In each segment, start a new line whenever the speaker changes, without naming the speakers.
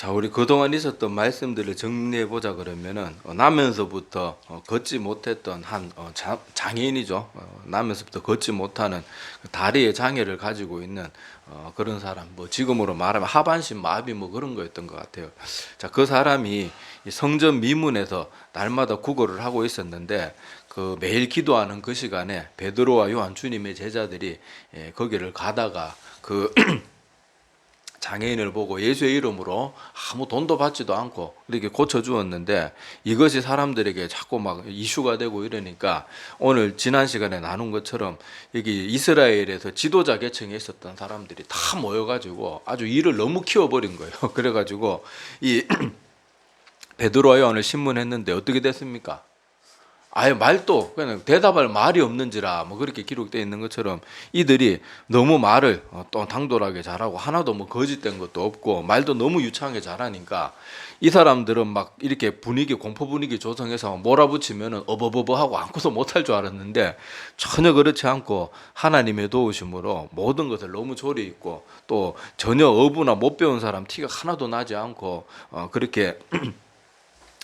자, 우리 그동안 있었던 말씀들을 정리해 보자 그러면은 나면서부터 걷지 못했던 한 장애인이죠. 나면서부터 걷지 못하는 그 다리의 장애를 가지고 있는 그런 사람, 뭐 지금으로 말하면 하반신 마비 뭐 그런 거였던 것 같아요. 자, 그 사람이 이 성전 미문에서 날마다 구걸을 하고 있었는데 그 매일 기도하는 그 시간에 베드로와 요한 주님의 제자들이 거기를 가다가 그 장애인을 보고 예수의 이름으로 아무 돈도 받지도 않고 이렇게 고쳐주었는데, 이것이 사람들에게 자꾸 막 이슈가 되고 이러니까 오늘 지난 시간에 나눈 것처럼 여기 이스라엘에서 지도자 계층에 있었던 사람들이 다 모여가지고 아주 일을 너무 키워버린 거예요. 그래가지고 이 베드로와 요한을 신문했는데 어떻게 됐습니까? 아예 말도 그냥 대답할 말이 없는지라 뭐 그렇게 기록되어 있는 것처럼 이들이 너무 말을 또 당돌하게 잘하고 하나도 뭐 거짓된 것도 없고 말도 너무 유창하게 잘하니까 이 사람들은 막 이렇게 분위기 공포 분위기 조성해서 몰아붙이면은 어버버버하고 아무것도 못할 줄 알았는데 전혀 그렇지 않고 하나님의 도우심으로 모든 것을 너무 조리 있고 또 전혀 어부나 못 배운 사람 티가 하나도 나지 않고 그렇게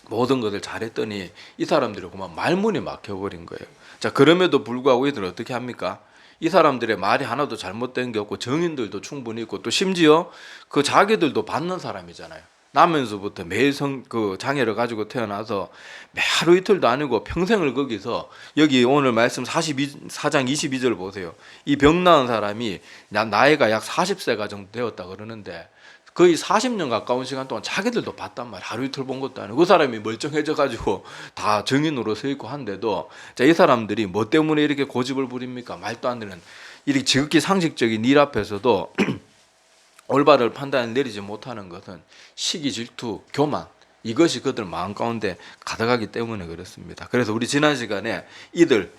모든 것을 잘했더니 이 사람들이 그만 말문이 막혀버린 거예요. 자, 그럼에도 불구하고 이들은 어떻게 합니까? 이 사람들의 말이 하나도 잘못된 게 없고 정인들도 충분히 있고 또 심지어 그 자기들도 받는 사람이잖아요. 나면서부터 매일 그 장애를 가지고 태어나서 매 하루 이틀도 아니고 평생을 거기서 여기 오늘 말씀 4장 22절 보세요. 이 병 나은 사람이 나이가 약 40세가 정도 되었다 그러는데 거의 40년 가까운 시간 동안 자기들도 봤단 말이야. 하루 이틀 본 것도 아니고 그 사람이 멀쩡해져 가지고 다 증인으로 서 있고 한데도, 자, 이 사람들이 뭐 때문에 이렇게 고집을 부립니까? 말도 안 되는 이렇게 지극히 상식적인 일 앞에서도 올바른 판단을 내리지 못하는 것은 시기, 질투, 교만, 이것이 그들 마음 가운데 가득하기 때문에 그렇습니다. 그래서 우리 지난 시간에 이들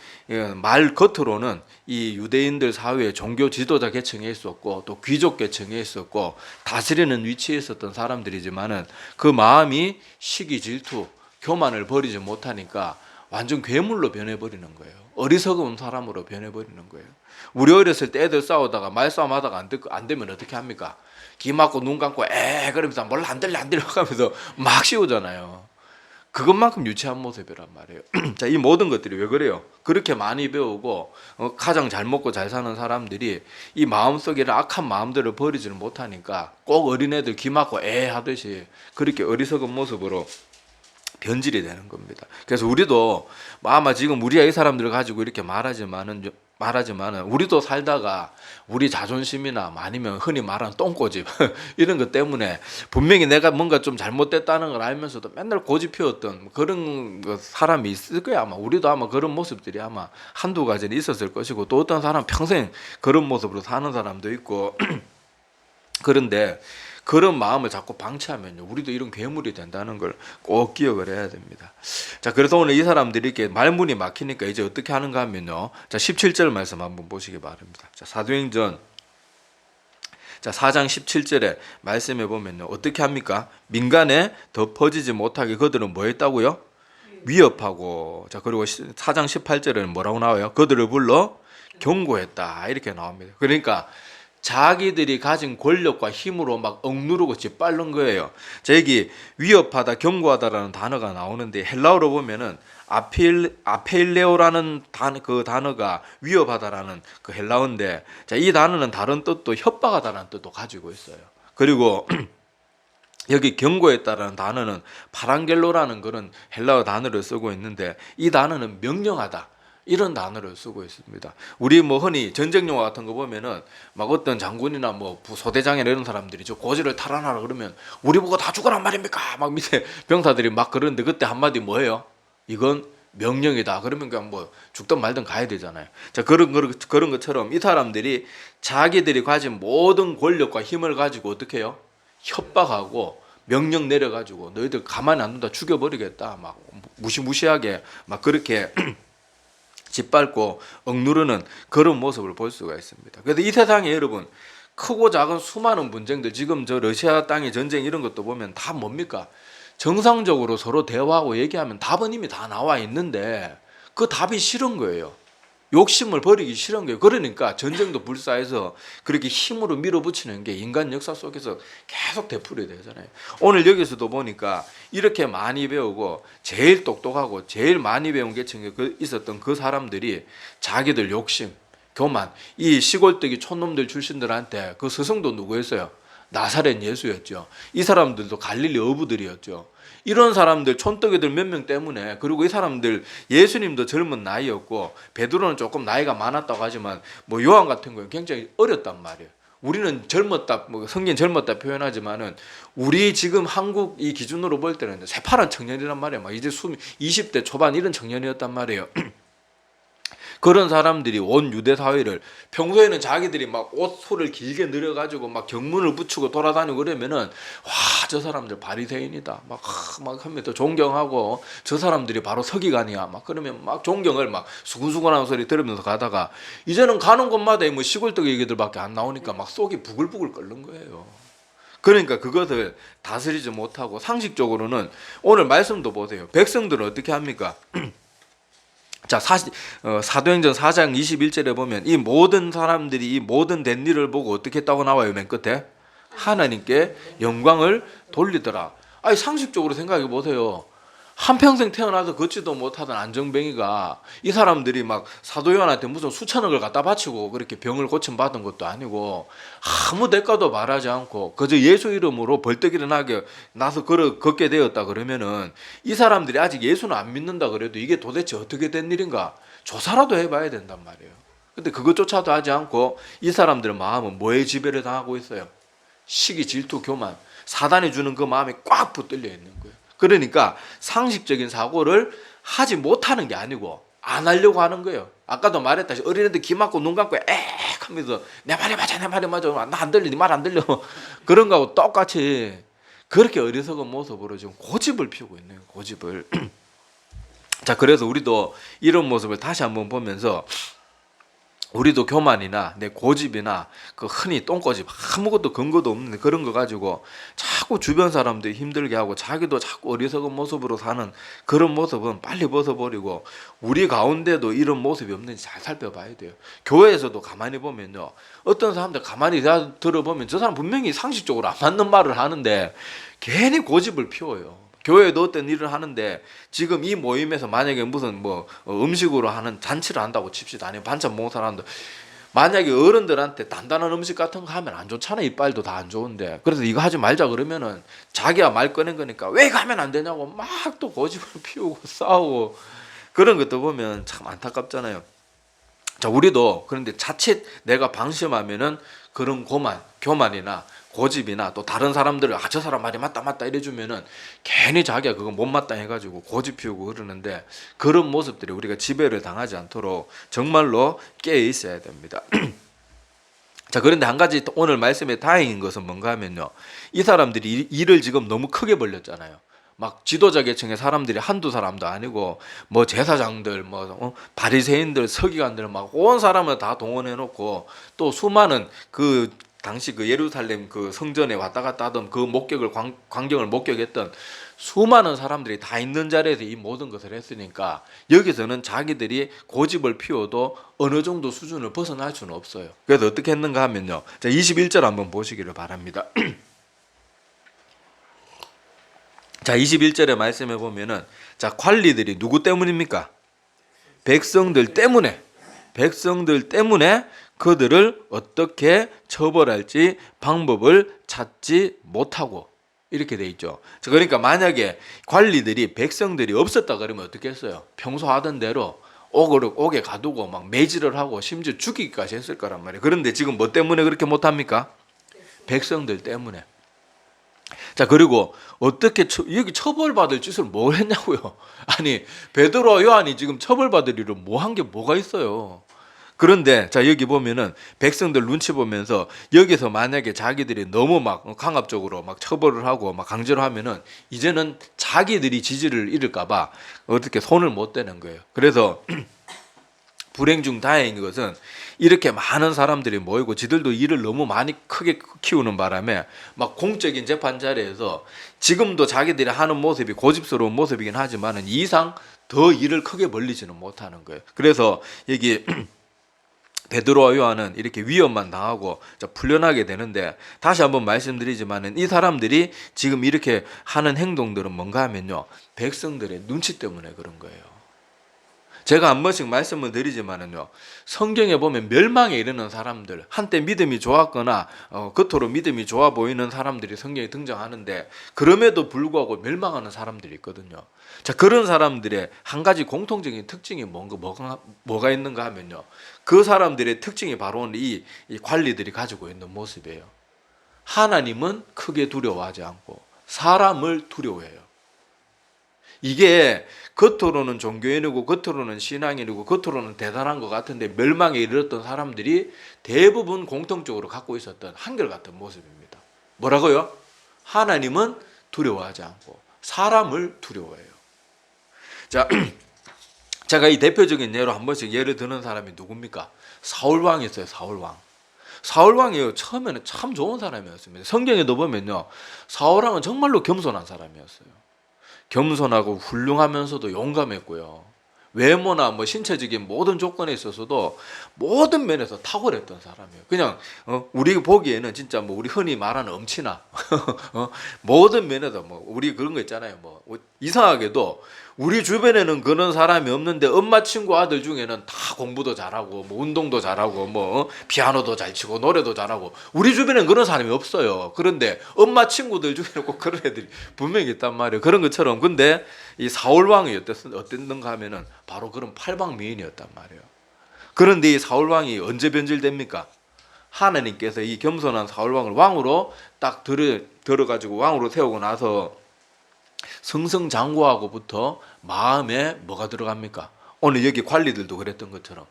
말 겉으로는 이 유대인들 사회의 종교 지도자 계층에 있었고 또 귀족 계층에 있었고 다스리는 위치에 있었던 사람들이지만은 그 마음이 시기, 질투, 교만을 버리지 못하니까 완전 괴물로 변해버리는 거예요. 어리석은 사람으로 변해버리는 거예요. 우리 어렸을 때 애들 싸우다가 말싸움하다가 안 되면 어떻게 합니까? 귀 막고 눈 감고 그러면서 몰라 안 들려 하면서 막 씌우잖아요. 그것만큼 유치한 모습이란 말이에요. 자, 이 모든 것들이 왜 그래요? 그렇게 많이 배우고 가장 잘 먹고 잘 사는 사람들이 이 마음속에 악한 마음들을 버리지를 못하니까 꼭 어린애들 귀 막고 하듯이 그렇게 어리석은 모습으로 변질이 되는 겁니다. 그래서 우리도 아마 지금 우리가 이 사람들을 가지고 이렇게 말하지만은 우리도 살다가 우리 자존심이나 아니면 흔히 말하는 똥꼬집 이런 것 때문에 분명히 내가 뭔가 좀 잘못됐다는 걸 알면서도 맨날 고집 피웠던 그런 사람이 있을 거야. 아마 우리도 아마 그런 모습들이 아마 한두 가지는 있었을 것이고 또 어떤 사람 평생 그런 모습으로 사는 사람도 있고 그런데 그런 마음을 자꾸 방치하면요, 우리도 이런 괴물이 된다는 걸 꼭 기억을 해야 됩니다. 자, 그래서 오늘 이 사람들이 이렇게 말문이 막히니까 이제 어떻게 하는가 하면요, 자, 17절 말씀 한번 보시기 바랍니다. 자, 사도행전 4장 17절에 말씀해 보면요, 어떻게 합니까? 민간에 더 퍼지지 못하게 그들은 뭐 했다고요? 위협하고. 자, 그리고 4장 18절에는 뭐라고 나와요? 그들을 불러 경고했다, 이렇게 나옵니다. 그러니까 자기들이 가진 권력과 힘으로 막 억누르고 짓밟는 거예요. 자, 여기 위협하다, 경고하다라는 단어가 나오는데 헬라어로 보면은 아페일레오라는 그 단어가 위협하다라는 그 헬라어인데, 자, 이 단어는 다른 뜻도 협박하다라는 뜻도 가지고 있어요. 그리고 여기 경고했다라는 단어는 파랑겔로라는 그런 헬라어 단어를 쓰고 있는데 이 단어는 명령하다, 이런 단어를 쓰고 있습니다. 우리 뭐 흔히 전쟁 영화 같은 거 보면은 막 어떤 장군이나 뭐 소대장이나 이런 사람들이 저 고지를 탈환하라 그러면 우리 보고 다 죽어란 말입니까? 막 밑에 병사들이 막 그러는데 그때 한마디 뭐예요? 이건 명령이다. 그러면 그냥 뭐 죽든 말든 가야 되잖아요. 자, 그런 것처럼 이 사람들이 자기들이 가진 모든 권력과 힘을 가지고 어떻게 해요? 협박하고 명령 내려가지고 너희들 가만히 안 둔다, 죽여버리겠다, 막 무시무시하게 막 그렇게 짓밟고 억누르는 그런 모습을 볼 수가 있습니다. 그래서 이 세상에 여러분 크고 작은 수많은 분쟁들, 지금 저 러시아 땅의 전쟁 이런 것도 보면 다 뭡니까? 정상적으로 서로 대화하고 얘기하면 답은 이미 다 나와 있는데 그 답이 싫은 거예요. 욕심을 버리기 싫은 거예요. 그러니까 전쟁도 불사해서 그렇게 힘으로 밀어붙이는 게 인간 역사 속에서 계속 되풀이 되잖아요. 오늘 여기서도 보니까 이렇게 많이 배우고 제일 똑똑하고 제일 많이 배운 계층에 있었던 그 사람들이 자기들 욕심, 교만, 이 시골뜨기 촌놈들 출신들한테 그 스승도 누구였어요? 나사렛 예수였죠. 이 사람들도 갈릴리 어부들이었죠. 이런 사람들 촌뜨기들 몇 명 때문에, 그리고 이 사람들 예수님도 젊은 나이였고 베드로는 조금 나이가 많았다고 하지만 뭐 요한 같은 경우는 굉장히 어렸단 말이에요. 우리는 젊었다, 뭐 성경 젊었다 표현하지만은 우리 지금 한국 이 기준으로 볼 때는 새파란 청년이란 말이에요. 막 이제 20대 초반 이런 청년이었단 말이에요. 그런 사람들이 온 유대 사회를, 평소에는 자기들이 막 옷 소를 길게 늘어가지고 막 경문을 붙이고 돌아다니고 그러면은 와, 저 사람들 바리새인이다 막 하면 또 존경하고, 저 사람들이 바로 서기관이야 막 그러면 막 존경을 막 수근수근하는 소리 들으면서 가다가 이제는 가는 곳마다 뭐 시골뜨기 얘기들밖에 안 나오니까 막 속이 부글부글 끓는 거예요. 그러니까 그것을 다스리지 못하고 상식적으로는 오늘 말씀도 보세요. 백성들은 어떻게 합니까? 자, 사도행전 4장 21절에 보면 이 모든 사람들이 이 모든 된 일을 보고 어떻게 했다고 나와요? 맨 끝에 하나님께 영광을 돌리더라. 아니, 상식적으로 생각해 보세요. 한평생 태어나서 걷지도 못하던 안정뱅이가, 이 사람들이 막 사도 요한한테 무슨 수천억을 갖다 바치고 그렇게 병을 고침받은 것도 아니고 아무 대가도 말하지 않고 그저 예수 이름으로 벌떡 일어나게 나서 걷게 되었다 그러면은, 이 사람들이 아직 예수는 안 믿는다 그래도 이게 도대체 어떻게 된 일인가 조사라도 해봐야 된단 말이에요. 근데 그것조차도 하지 않고 이 사람들의 마음은 뭐에 지배를 당하고 있어요? 시기, 질투, 교만, 사단이 주는 그 마음이 꽉 붙들려 있는 거예요. 그러니까 상식적인 사고를 하지 못하는 게 아니고 안 하려고 하는 거예요. 아까도 말했다시피 어린애들 귀 막고 눈 감고 엑 하면서 내 말이 맞아 내 말이 맞아 나 안 들리 네 말 안 들려 그런 거하고 똑같이 그렇게 어리석은 모습으로 지금 고집을 피우고 있네요. 고집을. 자, 그래서 우리도 이런 모습을 다시 한번 보면서 우리도 교만이나 내 고집이나 그 흔히 똥꼬집 아무것도 근거도 없는 그런 거 가지고 자꾸 주변 사람들이 힘들게 하고 자기도 자꾸 어리석은 모습으로 사는 그런 모습은 빨리 벗어버리고, 우리 가운데도 이런 모습이 없는지 잘 살펴봐야 돼요. 교회에서도 가만히 보면요, 어떤 사람들 가만히 들어보면 저 사람 분명히 상식적으로 안 맞는 말을 하는데 괜히 고집을 피워요. 교회에도 어떤 일을 하는데 지금 이 모임에서 만약에 무슨 뭐 음식으로 하는 잔치를 한다고 칩시다. 아니면 반찬 봉사를 한다. 만약에 어른들한테 단단한 음식 같은 거 하면 안 좋잖아. 이빨도 다 안 좋은데. 그래서 이거 하지 말자 그러면은 자기가 말 꺼낸 거니까 왜 이거 하면 안 되냐고 막 또 고집을 피우고 싸우고, 그런 것도 보면 참 안타깝잖아요. 자, 우리도 그런데 자칫 내가 방심하면은 그런 교만이나 고집이나 또 다른 사람들을 저 사람 말이 맞다 이래주면은 괜히 자기가 그거 못맞다 해가지고 고집 피우고 그러는데, 그런 모습들이 우리가 지배를 당하지 않도록 정말로 깨어 있어야 됩니다. 자, 그런데 한 가지 오늘 말씀에 다행인 것은 뭔가 하면요, 이 사람들이 일을 지금 너무 크게 벌렸잖아요. 막 지도자 계층의 사람들이 한두 사람도 아니고 뭐 제사장들, 바리새인들, 서기관들 막 온 사람을 다 동원해 놓고, 또 수많은 그 당시 그 예루살렘 그 성전에 왔다 갔다 하던 그 광경을 목격했던 수많은 사람들이 다 있는 자리에서 이 모든 것을 했으니까 여기서는 자기들이 고집을 피워도 어느 정도 수준을 벗어날 수는 없어요. 그래서 어떻게 했는가 하면요, 자, 21절 한번 보시기를 바랍니다. 자, 21절의 말씀에 보면은, 자, 관리들이 누구 때문입니까? 백성들 때문에 그들을 어떻게 처벌할지 방법을 찾지 못하고, 이렇게 돼 있죠. 그러니까 만약에 관리들이 백성들이 없었다 그러면 어떻게 했어요? 평소 하던 대로 옥에 가두고 막 매질을 하고 심지어 죽이기까지 했을 거란 말이에요. 그런데 지금 뭐 때문에 그렇게 못합니까? 백성들 때문에. 자, 그리고 어떻게 여기 처벌받을 짓을 뭘 했냐고요. 아니, 베드로와 요한이 지금 처벌받을 일을 뭐 한 게 뭐가 있어요. 그런데 자, 여기 보면은 백성들 눈치 보면서 여기서 만약에 자기들이 너무 막 강압적으로 막 처벌을 하고 막 강제로 하면은 이제는 자기들이 지지를 잃을까 봐 어떻게 손을 못 대는 거예요. 그래서 불행 중 다행인 것은 이렇게 많은 사람들이 모이고 지들도 일을 너무 많이 크게 키우는 바람에 막 공적인 재판 자리에서 지금도 자기들이 하는 모습이 고집스러운 모습이긴 하지만 이 이상 더 일을 크게 벌리지는 못하는 거예요. 그래서 여기 베드로와 요한은 이렇게 위험만 당하고 풀려나게 되는데, 다시 한번 말씀드리지만 이 사람들이 지금 이렇게 하는 행동들은 뭔가 하면요, 백성들의 눈치 때문에 그런 거예요. 제가 한 번씩 말씀을 드리지만은요, 성경에 보면 멸망에 이르는 사람들, 한때 믿음이 좋았거나 겉으로 믿음이 좋아 보이는 사람들이 성경에 등장하는데, 그럼에도 불구하고 멸망하는 사람들이 있거든요. 자, 그런 사람들의 한 가지 공통적인 특징이 뭐가 있는가 하면요, 그 사람들의 특징이 바로 이 관리들이 가지고 있는 모습이에요. 하나님은 크게 두려워하지 않고 사람을 두려워해요. 이게 겉으로는 종교인이고 겉으로는 신앙인이고 겉으로는 대단한 것 같은데 멸망에 이르렀던 사람들이 대부분 공통적으로 갖고 있었던 한결같은 모습입니다. 뭐라고요? 하나님은 두려워하지 않고 사람을 두려워해요. 자, 제가 이 대표적인 예로 한 번씩 예를 드는 사람이 누굽니까? 사울왕이 있어요. 사울왕이 처음에는 참 좋은 사람이었습니다. 성경에도 보면요, 사울왕은 정말로 겸손한 사람이었어요. 겸손하고 훌륭하면서도 용감했고요. 외모나 뭐 신체적인 모든 조건에 있어서도 모든 면에서 탁월했던 사람이에요. 그냥 우리 보기에는 진짜 뭐 우리 흔히 말하는 엄친아 모든 면에서 뭐 우리 그런 거 있잖아요. 뭐 이상하게도 우리 주변에는 그런 사람이 없는데 엄마 친구 아들 중에는 다 공부도 잘하고 뭐 운동도 잘하고 뭐 피아노도 잘 치고 노래도 잘하고, 우리 주변에는 그런 사람이 없어요. 그런데 엄마 친구들 중에는 꼭 그런 애들이 분명히 있단 말이에요. 그런 것처럼. 근데 이 사울 왕이 어땠는가 하면은 바로 그런 팔방미인이었단 말이에요. 그런데 이 사울 왕이 언제 변질됩니까? 하나님께서 이 겸손한 사울 왕을 왕으로 딱 들어가지고 왕으로 세우고 나서 승승장구하고부터 마음에 뭐가 들어갑니까? 오늘 여기 관리들도 그랬던 것처럼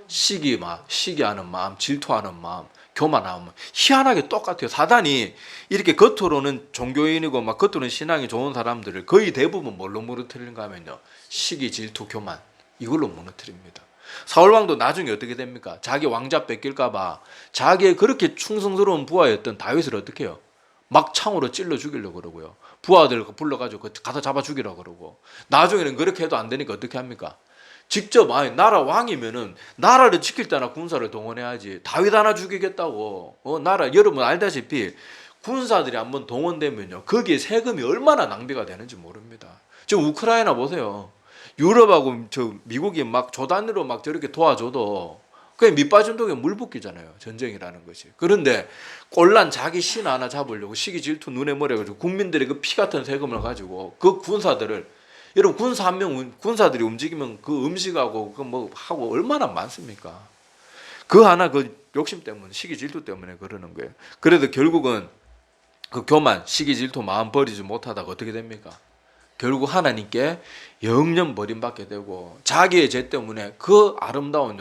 시기하는 마음, 질투하는 마음, 교만하는 마음, 희한하게 똑같아요. 사단이 이렇게 겉으로는 종교인이고 막 겉으로는 신앙이 좋은 사람들을 거의 대부분 뭘로 무너뜨리는가 하면요, 시기, 질투, 교만, 이걸로 무너뜨립니다. 사울왕도 나중에 어떻게 됩니까? 자기 왕자 뺏길까봐 자기의 그렇게 충성스러운 부하였던 다윗을 어떻게 해요? 막 창으로 찔러 죽이려고 그러고요. 부하들 불러가지고 가서 잡아 죽이려고 그러고, 나중에는 그렇게 해도 안 되니까 어떻게 합니까? 직접 나라 왕이면은 나라를 지킬 때나 군사를 동원해야지. 다윗 하나 죽이겠다고 나라, 여러분 알다시피 군사들이 한번 동원되면요, 거기에 세금이 얼마나 낭비가 되는지 모릅니다. 지금 우크라이나 보세요. 유럽하고 미국이 막 조 단위로 막 저렇게 도와줘도 그냥 밑빠진 독에 물 붓기잖아요. 전쟁이라는 것이. 그런데 꼴난 자기 신 하나 잡으려고 시기 질투 눈에 머리 가지고 국민들의 그 피 같은 세금을 가지고 그 군사들을, 여러분 군사 한 명, 군사들이 움직이면 그 음식하고 그 뭐 하고 얼마나 많습니까? 그 하나 그 욕심 때문에, 시기 질투 때문에 그러는 거예요. 그래도 결국은 그 교만, 시기 질투 마음 버리지 못하다가 어떻게 됩니까? 결국 하나님께 영영 버림받게 되고, 자기의 죄 때문에 그 아름다운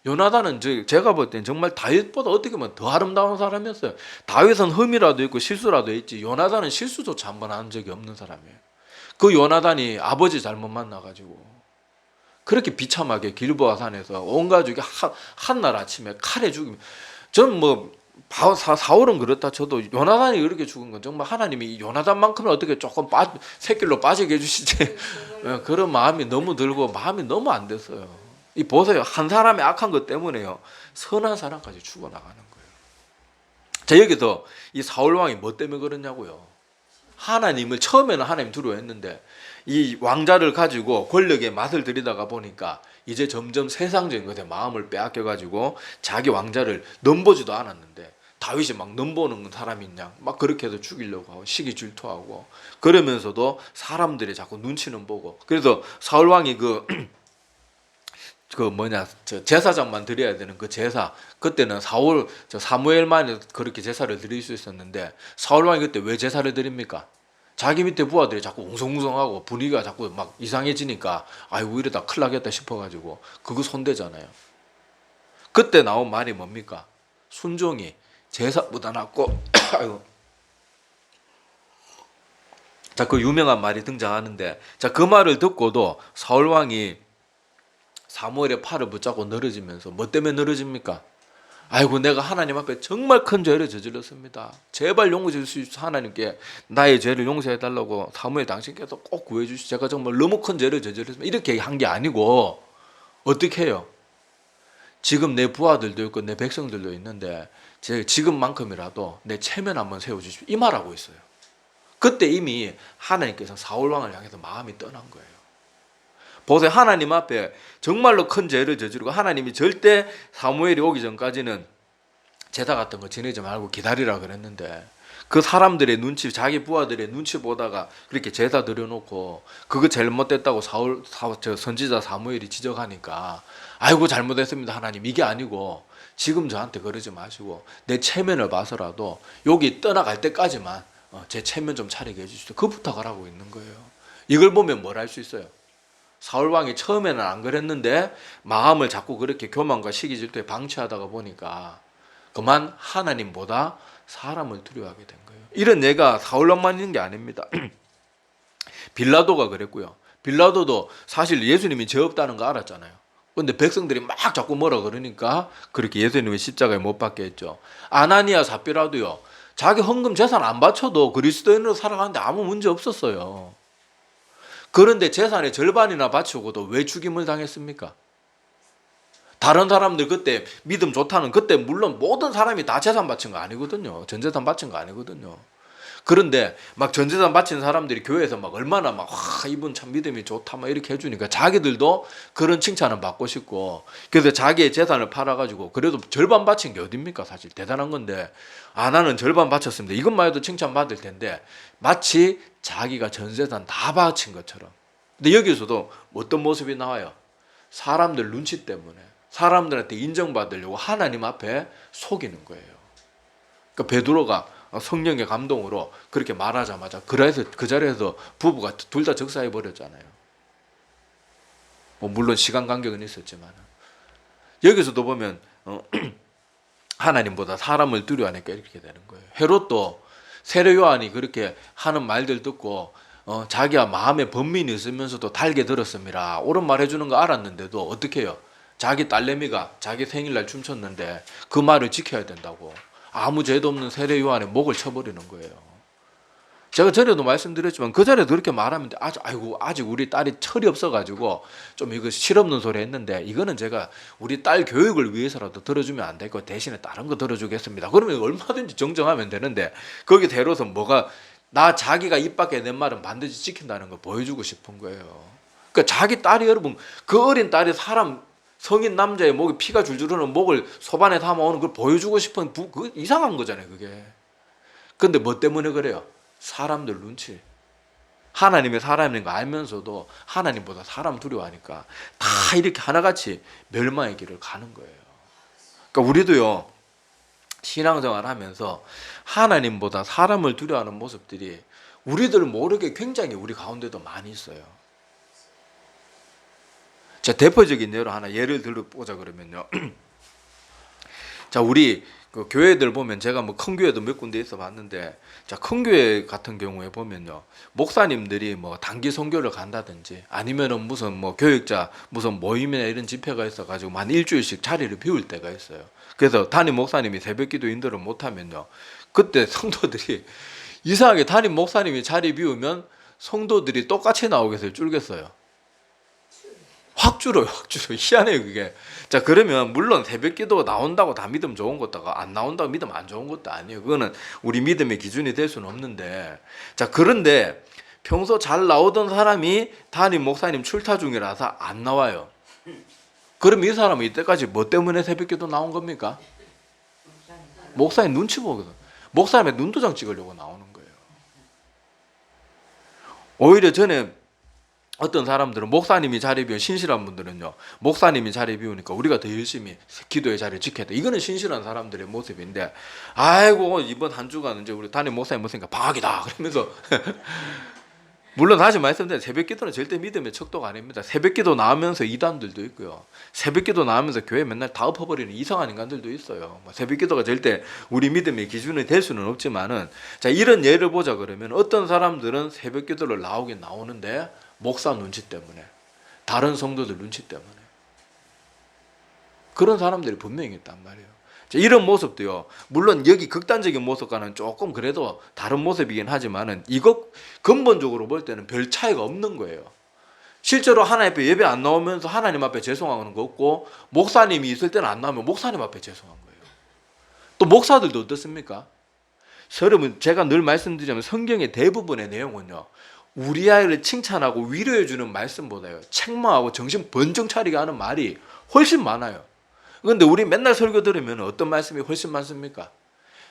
요나단은 제가 볼 땐 정말 다윗보다 어떻게 보면 더 아름다운 사람이었어요. 다윗은 흠이라도 있고 실수라도 있지, 요나단은 실수조차 한 번 한 적이 없는 사람이에요. 그 요나단이 아버지 잘못 만나가지고 그렇게 비참하게 길보아 산에서 온 가족이 한날 아침에 칼에 죽이면, 전 뭐 사울은 그렇다 쳐도 요나단이 그렇게 죽은 건 정말 하나님이 요나단만큼은 어떻게 조금 새길로 빠지게 해주시지 그런 마음이 너무 들고 마음이 너무 안 됐어요. 이 보세요, 한 사람의 악한 것 때문에요, 선한 사람까지 죽어나가는 거예요. 자, 여기서 이 사울 왕이 뭐 때문에 그러냐고요. 하나님을, 처음에는 하나님 두려워했는데 이 왕자를 가지고 권력의 맛을 들이다가 보니까 이제 점점 세상적인 것에 마음을 빼앗겨가지고 자기 왕자를 넘보지도 않았는데 다윗이 막 넘보는 사람이 있냐 막 그렇게 해서 죽이려고 하고 시기 질투하고, 그러면서도 사람들이 자꾸 눈치는 보고. 그래서 사울 왕이 제사장만 드려야 되는 그 제사, 그때는 사무엘만 그렇게 제사를 드릴 수 있었는데 사울 왕이 그때 왜 제사를 드립니까? 자기 밑에 부하들이 자꾸 웅성웅성하고 분위기가 자꾸 막 이상해지니까 아이고 이러다 큰일 나겠다 싶어가지고 그거 손대잖아요. 그때 나온 말이 뭡니까? 순종이 제사보다 낫고 아이고. 자, 그 유명한 말이 등장하는데, 자, 그 말을 듣고도 사울 왕이 사무엘의 팔을 붙잡고 늘어지면서 뭐 때문에 늘어집니까? 아이고 내가 하나님 앞에 정말 큰 죄를 저질렀습니다. 제발 용서해 주시옵소서. 하나님께 나의 죄를 용서해 달라고 사무엘 당신께서 꼭 구해 주시오. 제가 정말 너무 큰 죄를 저질렀습니다. 이렇게 한 게 아니고 어떻게 해요? 지금 내 부하들도 있고 내 백성들도 있는데 지금만큼이라도 내 체면 한번 세워주십시오. 이 말하고 있어요. 그때 이미 하나님께서 사울 왕을 향해서 마음이 떠난 거예요. 보세요. 하나님 앞에 정말로 큰 죄를 저지르고 하나님이 절대 사무엘이 오기 전까지는 제사 같은 거 지내지 말고 기다리라 그랬는데 그 사람들의 눈치, 자기 부하들의 눈치 보다가 그렇게 제사 드려놓고 그거 잘못됐다고 선지자 사무엘이 지적하니까 아이고 잘못했습니다 하나님. 이게 아니고 지금 저한테 그러지 마시고 내 체면을 봐서라도 여기 떠나갈 때까지만 제 체면 좀 차리게 해주십시오. 그 부탁을 하고 있는 거예요. 이걸 보면 뭘 할 수 있어요? 사울왕이 처음에는 안 그랬는데 마음을 자꾸 그렇게 교만과 시기 질투에 방치하다가 보니까 그만 하나님보다 사람을 두려워하게 된 거예요. 이런 예가 사울왕만 있는 게 아닙니다. 빌라도가 그랬고요. 빌라도도 사실 예수님이 죄 없다는 거 알았잖아요. 근데 백성들이 막 자꾸 뭐라 그러니까 그렇게 예수님의 십자가에 못 박게 했죠. 아나니아 삽비라도요. 자기 헌금 재산 안 바쳐도 그리스도인으로 살아가는데 아무 문제 없었어요. 그런데 재산의 절반이나 바치고도 왜 죽임을 당했습니까? 다른 사람들 그때 믿음 좋다는 그때 물론 모든 사람이 다 재산 바친 거 아니거든요. 전재산 바친 거 아니거든요. 그런데 막 전재산 바친 사람들이 교회에서 막 얼마나 막 이분 참 믿음이 좋다 막 이렇게 해주니까 자기들도 그런 칭찬을 받고 싶고 그래서 자기의 재산을 팔아가지고 그래도 절반 바친 게 어딥니까? 사실 대단한 건데 나는 절반 바쳤습니다. 이것만 해도 칭찬 받을 텐데 마치 자기가 전재산 다 바친 것처럼. 근데 여기서도 어떤 모습이 나와요? 사람들 눈치 때문에 사람들한테 인정받으려고 하나님 앞에 속이는 거예요. 그러니까 베드로가 성령의 감동으로 그렇게 말하자마자 그래서 그 자리에서 부부가 둘 다 적사해 버렸잖아요. 뭐 물론 시간 간격은 있었지만 여기서도 보면 하나님보다 사람을 두려워하니까 이렇게 되는 거예요. 헤롯도 세례 요한이 그렇게 하는 말들 듣고 자기가 마음에 번민이 있으면서도 달게 들었습니다. 옳은 말 해주는 거 알았는데도 어떻게 해요? 자기 딸내미가 자기 생일날 춤췄는데 그 말을 지켜야 된다고 아무 죄도 없는 세례 요한의 목을 쳐버리는 거예요. 제가 전에도 말씀드렸지만 그 자리에도 그렇게 말하면 아직 우리 딸이 철이 없어가지고 좀 이거 실없는 소리 했는데 이거는 제가 우리 딸 교육을 위해서라도 들어주면 안 되고 대신에 다른 거 들어주겠습니다. 그러면 얼마든지 정정하면 되는데 거기 대로서 뭐가 자기가 입 밖에 낸 말은 반드시 지킨다는 걸 보여주고 싶은 거예요. 그러니까 자기 딸이 여러분 그 어린 딸이 성인 남자의 목에 피가 줄줄 흐르는 목을 소반에 담아오는 걸 보여주고 싶은 그 이상한 거잖아요 그게. 근데 뭐 때문에 그래요? 사람들 눈치. 하나님의 사람인 거 알면서도 하나님보다 사람 두려워하니까 다 이렇게 하나같이 멸망의 길을 가는 거예요. 그러니까 우리도요 신앙생활 하면서 하나님보다 사람을 두려워하는 모습들이 우리들 모르게 굉장히 우리 가운데도 많이 있어요. 자, 대표적인 예로 하나 예를 들어보자 그러면요. 자, 우리 그 교회들 보면 제가 뭐 큰 교회도 몇 군데 있어 봤는데, 자, 큰 교회 같은 경우에 보면요. 목사님들이 뭐 단기 선교를 간다든지 아니면은 무슨 뭐 교육자 무슨 모임이나 이런 집회가 있어 가지고 한 일주일씩 자리를 비울 때가 있어요. 그래서 담임 목사님이 새벽 기도 인도를 못 하면요. 그때 성도들이 이상하게 담임 목사님이 자리 비우면 성도들이 똑같이 나오겠어요? 줄겠어요? 확 줄어요. 희한해요 그게. 자, 그러면 물론 새벽 기도 나온다고 다 믿음 좋은 것도 안 나온다고 믿음 안 좋은 것도 아니에요. 그거는 우리 믿음의 기준이 될 수는 없는데, 자, 그런데 평소 잘 나오던 사람이 담임 목사님 출타 중이라서 안 나와요. 그럼 이 사람은 이때까지 뭐 때문에 새벽 기도 나온 겁니까? 목사님 눈치 보거든. 목사님의 눈도장 찍으려고 나오는 거예요. 오히려 전에 어떤 사람들은 목사님이 자리 비운 신실한 분들은요, 목사님이 자리 비우니까 우리가 더 열심히 기도의 자리를 지켜야 돼. 이거는 신실한 사람들의 모습인데, 아이고 이번 한 주간 이제 우리 담임 목사님 못쓰니까 방학이다 그러면서 물론 다시 말씀드리면 새벽 기도는 절대 믿음의 척도가 아닙니다. 새벽 기도 나오면서 이단들도 있고요. 새벽 기도 나오면서 교회 맨날 다 엎어버리는 이상한 인간들도 있어요. 새벽 기도가 절대 우리 믿음의 기준이 될 수는 없지만은, 자, 이런 예를 보자 그러면 어떤 사람들은 새벽 기도를 나오긴 나오는데 목사 눈치 때문에, 다른 성도들 눈치 때문에. 그런 사람들이 분명히 있단 말이에요. 이런 모습도요, 물론 여기 극단적인 모습과는 조금 그래도 다른 모습이긴 하지만은 이거 근본적으로 볼 때는 별 차이가 없는 거예요. 실제로 하나님 앞에 예배 안 나오면서 하나님 앞에 죄송하는 거 없고, 목사님이 있을 때는 안 나오면 목사님 앞에 죄송한 거예요. 또 목사들도 어떻습니까? 여러분, 제가 늘 말씀드리자면 성경의 대부분의 내용은요, 우리 아이를 칭찬하고 위로해 주는 말씀보다요, 책망하고 정신 번쩍 차리게 하는 말이 훨씬 많아요. 그런데 우리 맨날 설교 들으면 어떤 말씀이 훨씬 많습니까?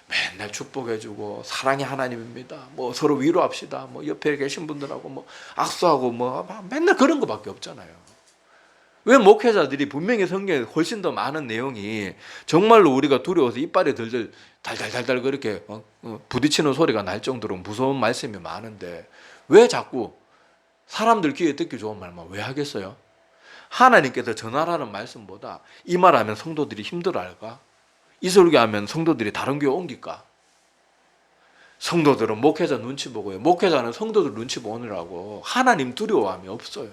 맨날 축복해주고 사랑의 하나님입니다. 뭐 서로 위로합시다. 뭐 옆에 계신 분들하고 뭐 악수하고 뭐 맨날 그런 거밖에 없잖아요. 왜 목회자들이 분명히 성경에 훨씬 더 많은 내용이 정말로 우리가 두려워서 이빨이 들들 달달달달 그렇게 부딪히는 소리가 날 정도로 무서운 말씀이 많은데 왜 자꾸 사람들 귀에 듣기 좋은 말만 왜 하겠어요? 하나님께서 전하라는 말씀보다 이 말하면 성도들이 힘들어할까? 이 설교하면 성도들이 다른 교회 옮길까? 성도들은 목회자 눈치 보고요, 목회자는 성도들 눈치 보느라고 하나님 두려워함이 없어요.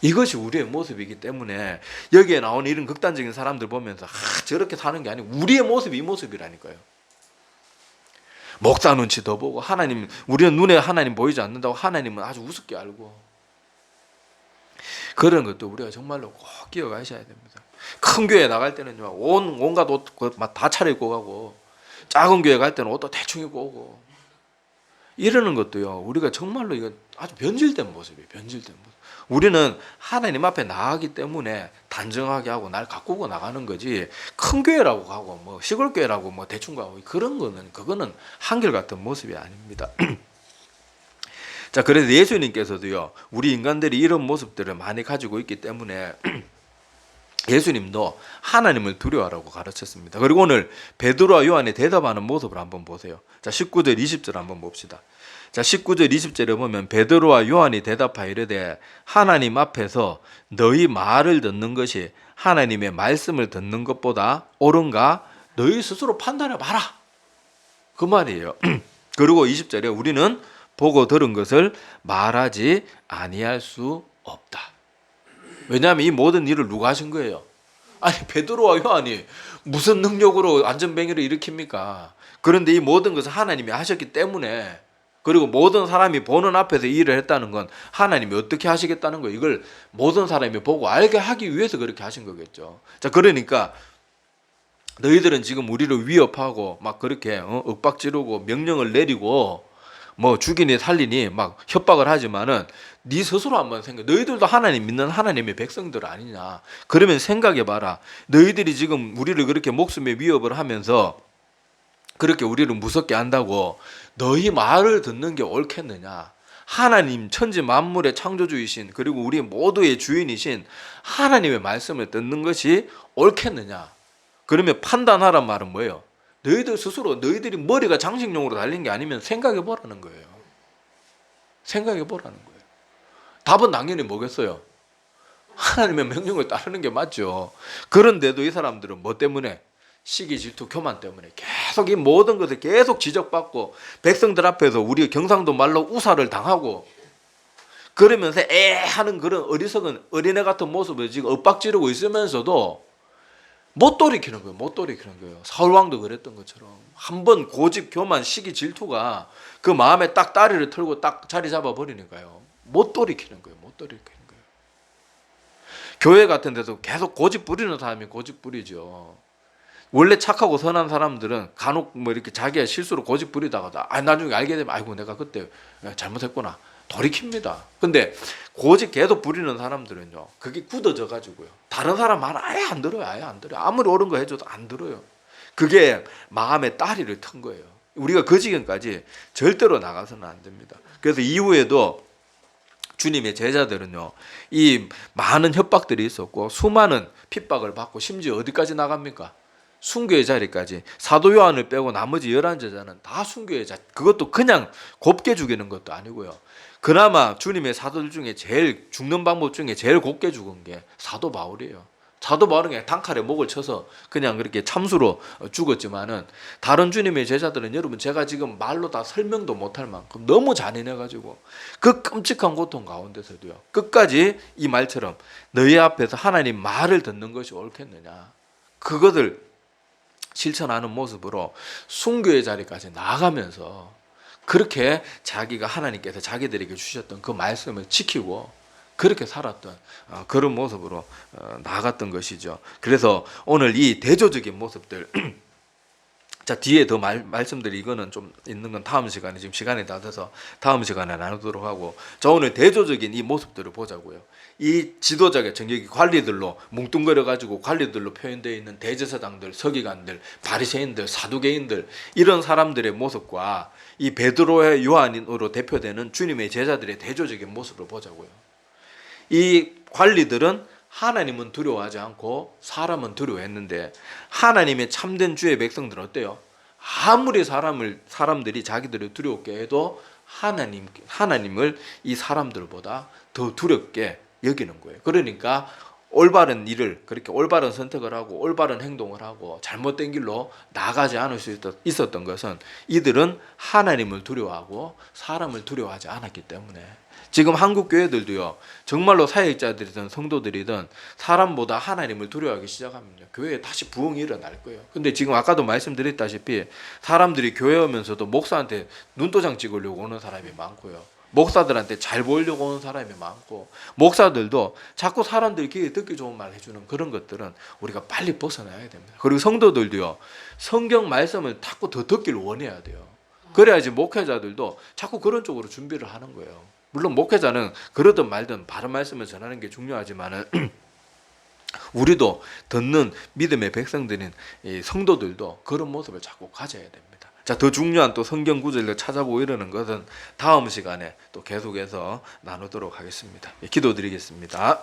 이것이 우리의 모습이기 때문에 여기에 나오는 이런 극단적인 사람들 보면서 저렇게 사는 게 아니고 우리의 모습이 이 모습이라니까요. 목사 눈치 더 보고, 하나님, 우리는 눈에 하나님 보이지 않는다고 하나님은 아주 우습게 알고, 그런 것도 우리가 정말로 꼭 기억하셔야 됩니다. 큰 교회 나갈 때는요, 온갖 옷 다 차려입고 가고, 작은 교회 갈 때는 옷도 대충 입고 오고, 이러는 것도요, 우리가 정말로 이거 아주 변질된 모습이에요. 변질된 모습. 우리는 하나님 앞에 나가기 때문에 단정하게 하고 날 가꾸고 나가는 거지, 큰 교회라고 가고 뭐 시골 교회라고 뭐 대충 가고 그런 거는, 그거는 한결같은 모습이 아닙니다. 자, 그래서 예수님께서도요, 우리 인간들이 이런 모습들을 많이 가지고 있기 때문에 예수님도 하나님을 두려워하라고 가르쳤습니다. 그리고 오늘 베드로와 요한이 대답하는 모습을 한번 보세요. 자, 19절 20절 한번 봅시다. 자, 19절 20절에 보면 베드로와 요한이 대답하여 이르되 하나님 앞에서 너희 말을 듣는 것이 하나님의 말씀을 듣는 것보다 옳은가 너희 스스로 판단해 봐라, 그 말이에요. 그리고 20절에 우리는 보고 들은 것을 말하지 아니할 수 없다. 왜냐하면 이 모든 일을 누가 하신 거예요? 아니, 베드로와 요한이 무슨 능력으로 안전뱅이를 일으킵니까? 그런데 이 모든 것을 하나님이 하셨기 때문에, 그리고 모든 사람이 보는 앞에서 이 일을 했다는 건 하나님이 어떻게 하시겠다는 거예요. 이걸 모든 사람이 보고 알게 하기 위해서 그렇게 하신 거겠죠. 자, 그러니까 너희들은 지금 우리를 위협하고 막 그렇게 윽박 지르고 명령을 내리고 뭐 죽이니 살리니 막 협박을 하지만은 네 스스로 한번 생각해. 너희들도 하나님 믿는 하나님의 백성들 아니냐. 그러면 생각해봐라. 너희들이 지금 우리를 그렇게 목숨의 위협을 하면서 그렇게 우리를 무섭게 한다고 너희 말을 듣는 게 옳겠느냐. 하나님 천지 만물의 창조주이신, 그리고 우리 모두의 주인이신 하나님의 말씀을 듣는 것이 옳겠느냐. 그러면 판단하란 말은 뭐예요? 너희들 스스로, 너희들이 머리가 장식용으로 달린 게 아니면 생각해 보라는 거예요. 생각해 보라는 거예요. 답은 당연히 뭐겠어요? 하나님의 명령을 따르는 게 맞죠. 그런데도 이 사람들은 뭐 때문에? 시기, 질투, 교만 때문에 계속 이 모든 것을 계속 지적받고 백성들 앞에서 우리 경상도 말로 우사를 당하고 그러면서 하는 그런 어리석은 어린애 같은 모습을 지금 엇박지르고 있으면서도 못 돌이키는 거예요. 못 돌이키는 거예요. 사울왕도 그랬던 것처럼 한번 고집, 교만, 시기, 질투가 그 마음에 딱 다리를 털고 딱 자리 잡아버리니까요. 못 돌이키는 거예요. 못 돌이키는 거예요. 교회 같은 데서 계속 고집 부리는 사람이 고집 부리죠. 원래 착하고 선한 사람들은 간혹 뭐 이렇게 자기가 실수로 고집 부리다가 나중에 알게 되면 아이고 내가 그때 잘못했구나 돌이킵니다. 근데 고집 계속 부리는 사람들은요, 그게 굳어져 가지고요, 다른 사람 말 아예 안 들어요. 아예 안 들어요. 아무리 옳은 거 해줘도 안 들어요. 그게 마음에 따리를 튼 거예요. 우리가 그 지경까지 절대로 나가서는 안 됩니다. 그래서 이후에도 주님의 제자들은요, 이 많은 협박들이 있었고 수많은 핍박을 받고 심지어 어디까지 나갑니까? 순교의 자리까지. 사도 요한을 빼고 나머지 11제자는 다 순교의 자리. 그것도 그냥 곱게 죽이는 것도 아니고요. 그나마 주님의 사도들 중에 제일 죽는 방법 중에 제일 곱게 죽은 게 사도 바울이에요. 사도 바울은 단칼에 목을 쳐서 그냥 그렇게 참수로 죽었지만은 다른 주님의 제자들은 여러분 제가 지금 말로 다 설명도 못할 만큼 너무 잔인해가지고 그 끔찍한 고통 가운데서도요 끝까지 이 말처럼 너희 앞에서 하나님 말을 듣는 것이 옳겠느냐 그것을 실천하는 모습으로 순교의 자리까지 나아가면서 그렇게 자기가 하나님께서 자기들에게 주셨던 그 말씀을 지키고 그렇게 살았던 그런 모습으로 나아갔던 것이죠. 그래서 오늘 이 대조적인 모습들 자 뒤에 더 말씀드리 이거는 좀 있는 건 다음 시간에 지금 시간이 다 돼서 다음 시간에 나누도록 하고 자 오늘 대조적인 이 모습들을 보자고요. 이 지도자의 정격이 관리들로 뭉뚱그려 가지고 관리들로 표현되어 있는 대제사장들, 서기관들, 바리새인들, 사두개인들 이런 사람들의 모습과 이 베드로의 요한으로 대표되는 주님의 제자들의 대조적인 모습을 보자고요. 이 관리들은 하나님은 두려워하지 않고 사람은 두려워했는데 하나님의 참된 주의 백성들은 어때요? 아무리 사람들이 자기들을 두렵게 해도 하나님을 이 사람들보다 더 두렵게 여기는 거예요. 그러니까 올바른 일을 그렇게 올바른 선택을 하고 올바른 행동을 하고 잘못된 길로 나가지 않을 수 있었던 것은 이들은 하나님을 두려워하고 사람을 두려워하지 않았기 때문에 지금 한국 교회들도요 정말로 사역자들이든 성도들이든 사람보다 하나님을 두려워하기 시작하면요 교회에 다시 부흥이 일어날 거예요. 근데 지금 아까도 말씀드렸다시피 사람들이 교회 오면서도 목사한테 눈도장 찍으려고 오는 사람이 많고요. 목사들한테 잘 보이려고 오는 사람이 많고 목사들도 자꾸 사람들이 귀에 듣기 좋은 말 해주는 그런 것들은 우리가 빨리 벗어나야 됩니다. 그리고 성도들도요 성경 말씀을 자꾸 더 듣기를 원해야 돼요. 그래야지 목회자들도 자꾸 그런 쪽으로 준비를 하는 거예요. 물론 목회자는 그러든 말든 바른 말씀을 전하는 게 중요하지만은 우리도 듣는 믿음의 백성들인 이 성도들도 그런 모습을 자꾸 가져야 됩니다. 자, 더 중요한 또 성경 구절을 찾아보고 이러는 것은 다음 시간에 또 계속해서 나누도록 하겠습니다. 기도드리겠습니다.